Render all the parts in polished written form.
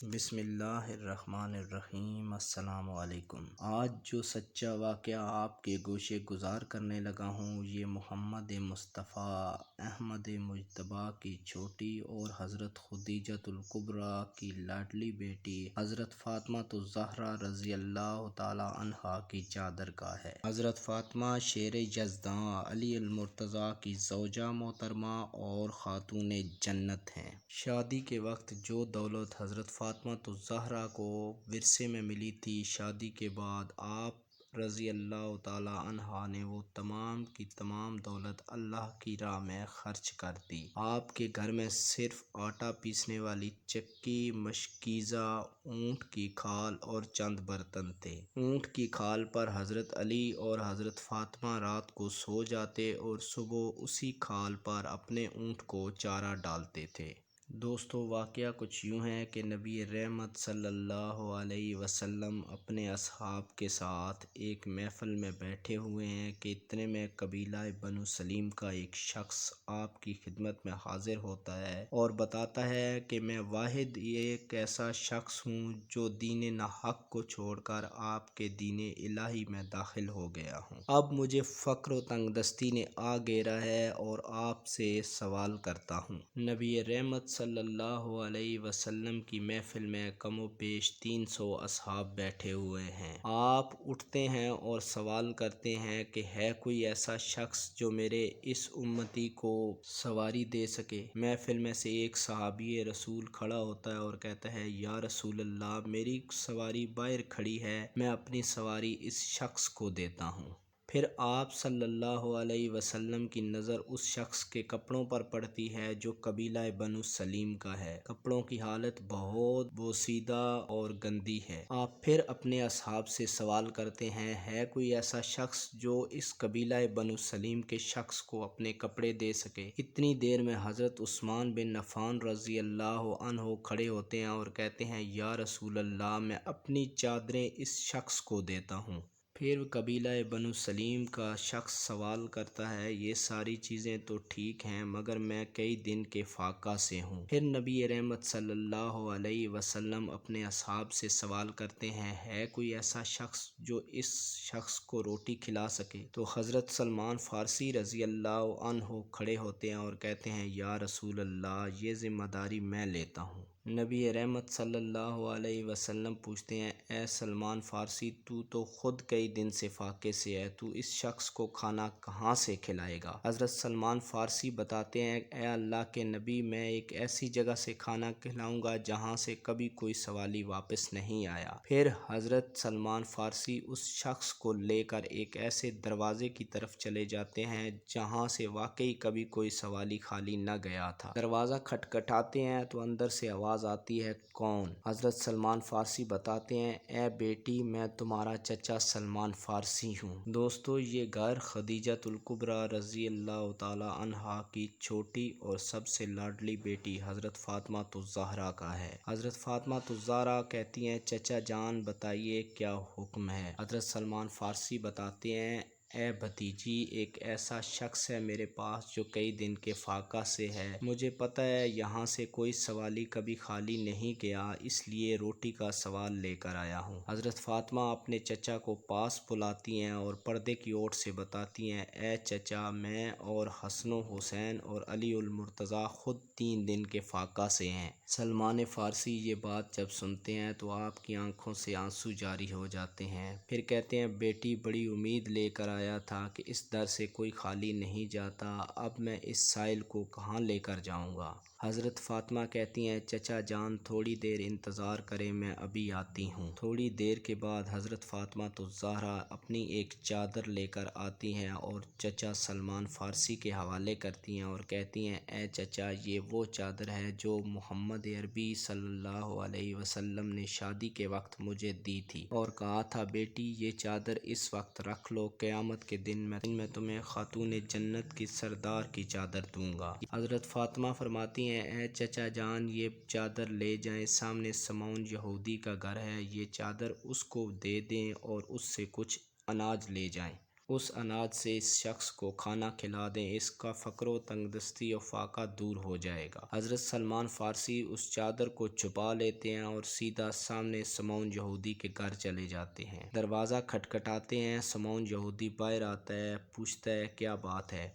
بسم اللہ الرحمن الرحیم۔ السلام علیکم۔ آج جو سچا واقعہ آپ کے گوشے گزار کرنے لگا ہوں یہ محمد مصطفیٰ احمد مجتبیٰ کی چھوٹی اور حضرت خدیجۃ الکبریٰ کی لاڈلی بیٹی حضرت فاطمہ الزہرا رضی اللہ تعالی عنہا کی چادر کا ہے۔ حضرت فاطمہ شیر یزداں علی المرتضیٰ کی زوجہ محترمہ اور خاتون جنت ہیں۔ شادی کے وقت جو دولت حضرت فاطمہ الزہرا کو ورثے میں ملی تھی، شادی کے بعد آپ رضی اللہ تعالی عنہا نے وہ تمام کی تمام دولت اللہ کی راہ میں خرچ کر دی۔ آپ کے گھر میں صرف آٹا پیسنے والی چکی، مشکیزہ، اونٹ کی کھال اور چند برتن تھے۔ اونٹ کی کھال پر حضرت علی اور حضرت فاطمہ رات کو سو جاتے اور صبح اسی کھال پر اپنے اونٹ کو چارہ ڈالتے تھے۔ دوستو، واقعہ کچھ یوں ہے کہ نبی رحمت صلی اللہ علیہ وسلم اپنے اصحاب کے ساتھ ایک محفل میں بیٹھے ہوئے ہیں کہ اتنے میں قبیلہ بنو سلیم کا ایک شخص آپ کی خدمت میں حاضر ہوتا ہے اور بتاتا ہے کہ میں واحد ایک ایسا شخص ہوں جو دین ناحق کو چھوڑ کر آپ کے دین الہی میں داخل ہو گیا ہوں۔ اب مجھے فقر و تنگ دستی نے آ گھیرا ہے اور آپ سے سوال کرتا ہوں۔ نبی رحمت صلی اللہ علیہ وسلم کی محفل میں کم و بیش 300 اصحاب بیٹھے ہوئے ہیں۔ آپ اٹھتے ہیں اور سوال کرتے ہیں کہ ہے کوئی ایسا شخص جو میرے اس امتی کو سواری دے سکے؟ محفل میں سے ایک صحابی رسول کھڑا ہوتا ہے اور کہتا ہے، یا رسول اللہ، میری سواری باہر کھڑی ہے، میں اپنی سواری اس شخص کو دیتا ہوں۔ پھر آپ صلی اللہ علیہ وسلم کی نظر اس شخص کے کپڑوں پر پڑتی ہے جو قبیلہ بنو سلیم کا ہے۔ کپڑوں کی حالت بہت بوسیدہ اور گندی ہے۔ آپ پھر اپنے اصحاب سے سوال کرتے ہیں، ہے کوئی ایسا شخص جو اس قبیلہ بنو سلیم کے شخص کو اپنے کپڑے دے سکے؟ اتنی دیر میں حضرت عثمان بن عفان رضی اللہ عنہ کھڑے ہوتے ہیں اور کہتے ہیں، یا رسول اللہ، میں اپنی چادریں اس شخص کو دیتا ہوں۔ پھر قبیلہ بنو سلیم کا شخص سوال کرتا ہے، یہ ساری چیزیں تو ٹھیک ہیں مگر میں کئی دن کے فاقہ سے ہوں۔ پھر نبی رحمت صلی اللہ علیہ وسلم اپنے اصحاب سے سوال کرتے ہیں، ہے کوئی ایسا شخص جو اس شخص کو روٹی کھلا سکے؟ تو حضرت سلمان فارسی رضی اللہ عنہ کھڑے ہوتے ہیں اور کہتے ہیں، یا رسول اللہ، یہ ذمہ داری میں لیتا ہوں۔ نبی رحمت صلی اللہ علیہ وسلم پوچھتے ہیں، اے سلمان فارسی، تو خود کئی دن سے فاقے سے ہے، تو اس شخص کو کھانا کہاں سے کھلائے گا؟ حضرت سلمان فارسی بتاتے ہیں، اے اللہ کے نبی، میں ایک ایسی جگہ سے کھانا کھلاؤں گا جہاں سے کبھی کوئی سوالی واپس نہیں آیا۔ پھر حضرت سلمان فارسی اس شخص کو لے کر ایک ایسے دروازے کی طرف چلے جاتے ہیں جہاں سے واقعی کبھی کوئی سوالی خالی نہ گیا تھا۔ دروازہ کھٹکھٹاتے ہیں تو اندر سے آواز آتی ہے، کون؟ حضرت سلمان فارسی بتاتے ہیں، اے بیٹی، میں تمہارا چچا سلمان فارسی ہوں۔ دوستو، یہ گھر خدیجۃ الکبریٰ رضی اللہ تعالی عنہا کی چھوٹی اور سب سے لاڈلی بیٹی حضرت فاطمہ الزہرا کا ہے۔ حضرت فاطمہ الزہرا کہتی ہیں، چچا جان بتائیے کیا حکم ہے؟ حضرت سلمان فارسی بتاتے ہیں، اے بھتیجی، ایک ایسا شخص ہے میرے پاس جو کئی دن کے فاقہ سے ہے۔ مجھے پتہ ہے یہاں سے کوئی سوالی کبھی خالی نہیں گیا، اس لیے روٹی کا سوال لے کر آیا ہوں۔ حضرت فاطمہ اپنے چچا کو پاس بلاتی ہیں اور پردے کی اوٹ سے بتاتی ہیں، اے چچا، میں اور حسن و حسین اور علی المرتضیٰ خود 3 دن کے فاقہ سے ہیں۔ سلمان فارسی یہ بات جب سنتے ہیں تو آپ کی آنکھوں سے آنسو جاری ہو جاتے ہیں۔ پھر کہتے ہیں، بیٹی، بڑی امید لے کر آیا تھا کہ اس در سے کوئی خالی نہیں جاتا، اب میں اس سائل کو کہاں لے کر جاؤں گا؟ حضرت فاطمہ کہتی ہیں، چچا جان تھوڑی دیر انتظار کریں، میں ابھی آتی ہوں۔ تھوڑی دیر کے بعد حضرت فاطمہ الزہرا اپنی ایک چادر لے کر آتی ہیں اور چچا سلمان فارسی کے حوالے کرتی ہیں اور کہتی ہیں، اے چچا، یہ وہ چادر ہے جو محمد عربی صلی اللہ علیہ وسلم نے شادی کے وقت مجھے دی تھی اور کہا تھا، بیٹی، یہ چادر اس وقت رکھ لو، قیامت کے دن میں تمہیں خاتون جنت کی سردار کی چادر دوں گا۔ حضرت فاطمہ فرماتی ہیں، اے چچا جان، یہ چادر لے جائیں، سامنے سمعون یہودی کا گھر ہے، یہ چادر اس کو دے دیں اور اس سے کچھ اناج لے جائیں۔ اس اناج سے اس شخص کو کھانا کھلا دیں، اس کا فقر و تنگدستی و فاقہ دور ہو جائے گا۔ حضرت سلمان فارسی اس چادر کو چھپا لیتے ہیں اور سیدھا سامنے سمعون یہودی کے گھر چلے جاتے ہیں۔ دروازہ کھٹکھٹاتے ہیں، سمعون یہودی باہر آتا ہے، پوچھتا ہے کیا بات ہے؟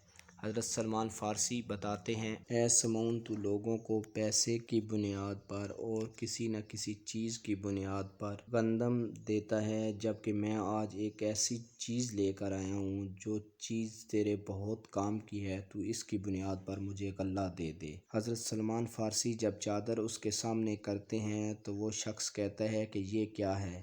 حضرت سلمان فارسی بتاتے ہیں، اے سمعون، تو لوگوں کو پیسے کی بنیاد پر اور کسی نہ کسی چیز کی بنیاد پر گندم دیتا ہے، جبکہ میں آج ایک ایسی چیز لے کر آیا ہوں جو چیز تیرے بہت کام کی ہے، تو اس کی بنیاد پر مجھے غلہ دے دے۔ حضرت سلمان فارسی جب چادر اس کے سامنے کرتے ہیں تو وہ شخص کہتا ہے کہ یہ کیا ہے؟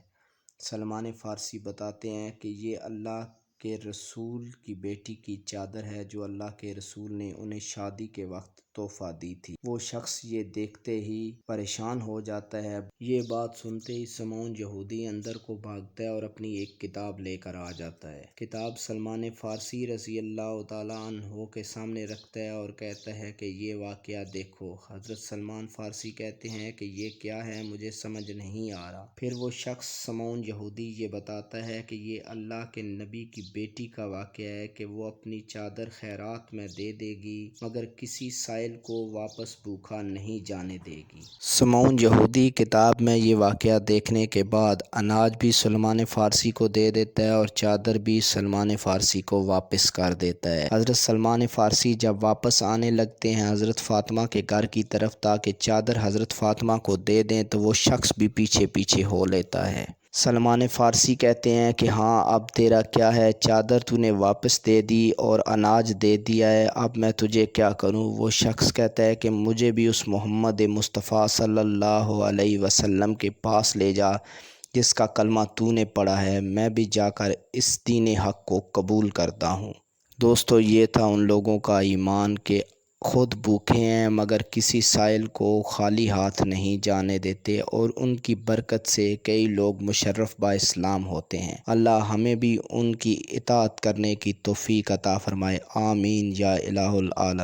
سلمان فارسی بتاتے ہیں کہ یہ اللہ کے رسول کی بیٹی کی چادر ہے جو اللہ کے رسول نے انہیں شادی کے وقت تحفہ دی تھی۔ وہ شخص یہ دیکھتے ہی پریشان ہو جاتا ہے۔ یہ بات سنتے ہی سمعون یہودی اندر کو بھاگتا ہے اور اپنی ایک کتاب لے کر آ جاتا ہے۔ کتاب سلمان فارسی رضی اللہ تعالیٰ عنہ کے سامنے رکھتا ہے اور کہتا ہے کہ یہ واقعہ دیکھو۔ حضرت سلمان فارسی کہتے ہیں کہ یہ کیا ہے؟ مجھے سمجھ نہیں آ رہا۔ پھر وہ شخص سمعون یہودی یہ بتاتا ہے کہ یہ اللہ کے نبی کی بیٹی کا واقعہ ہے کہ وہ اپنی چادر خیرات میں دے دے گی مگر کسی سائل کو واپس بھوکا نہیں جانے دے گی۔ سمعون یہودی کتاب میں یہ واقعہ دیکھنے کے بعد اناج بھی سلمان فارسی کو دے دیتا ہے اور چادر بھی سلمان فارسی کو واپس کر دیتا ہے۔ حضرت سلمان فارسی جب واپس آنے لگتے ہیں حضرت فاطمہ کے گھر کی طرف تاکہ چادر حضرت فاطمہ کو دے دیں تو وہ شخص بھی پیچھے پیچھے ہو لیتا ہے۔ سلمان فارسی کہتے ہیں کہ ہاں اب تیرا کیا ہے؟ چادر تو نے واپس دے دی اور اناج دے دیا ہے، اب میں تجھے کیا کروں؟ وہ شخص کہتا ہے کہ مجھے بھی اس محمد مصطفیٰ صلی اللہ علیہ وسلم کے پاس لے جا جس کا کلمہ تو نے پڑھا ہے، میں بھی جا کر اس دین حق کو قبول کرتا ہوں۔ دوستو، یہ تھا ان لوگوں کا ایمان کہ خود بھوکے ہیں مگر کسی سائل کو خالی ہاتھ نہیں جانے دیتے، اور ان کی برکت سے کئی لوگ مشرف با اسلام ہوتے ہیں۔ اللہ ہمیں بھی ان کی اطاعت کرنے کی توفیق عطا فرمائے، آمین یا الہ العالمین۔